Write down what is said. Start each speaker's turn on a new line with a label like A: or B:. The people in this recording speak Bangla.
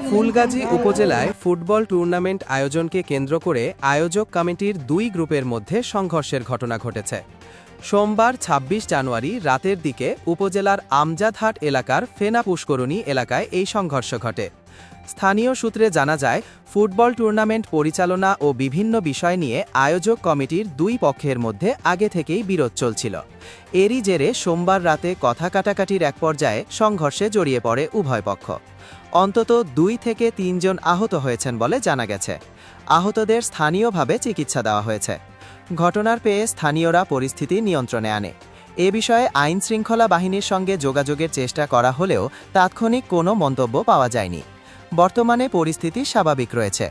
A: ফুলগাজী উপজেলায় ফুটবল টুর্নামেন্ট আয়োজনকে কেন্দ্র করে আয়োজক কমিটির দুই গ্রুপের মধ্যে সংঘর্ষের ঘটনা ঘটেছে। সোমবার ২৬ জানুয়ারি রাতের দিকে উপজেলার আমজাদহাট এলাকার ফেনা পুষ্করণী এলাকায় এই সংঘর্ষ ঘটে। স্থানীয় সূত্রে জানা যায়, ফুটবল টুর্নামেন্ট পরিচালনা ও বিভিন্ন বিষয় নিয়ে আয়োজক কমিটির দুই পক্ষের মধ্যে আগে থেকেই বিরোধ চলছিল। এরই জেরে সোমবার রাতে কথা কাটাকাটির এক পর্যায়ে সংঘর্ষে জড়িয়ে পড়ে উভয় পক্ষ। অন্তত ২ থেকে ৩ জন আহত হয়েছেন বলে জানা গেছে। আহতদের স্থানীয়ভাবে চিকিৎসা দেওয়া হয়েছে। ঘটনার পেয়ে স্থানীয়রা পরিস্থিতি নিয়ন্ত্রণে আনে। এ বিষয়ে আইনশৃঙ্খলা বাহিনীর সঙ্গে যোগাযোগের চেষ্টা করা হলেও তাৎক্ষণিক কোনো মন্তব্য পাওয়া যায়নি। বর্তমানে পরিস্থিতি স্বাভাবিক রয়েছে।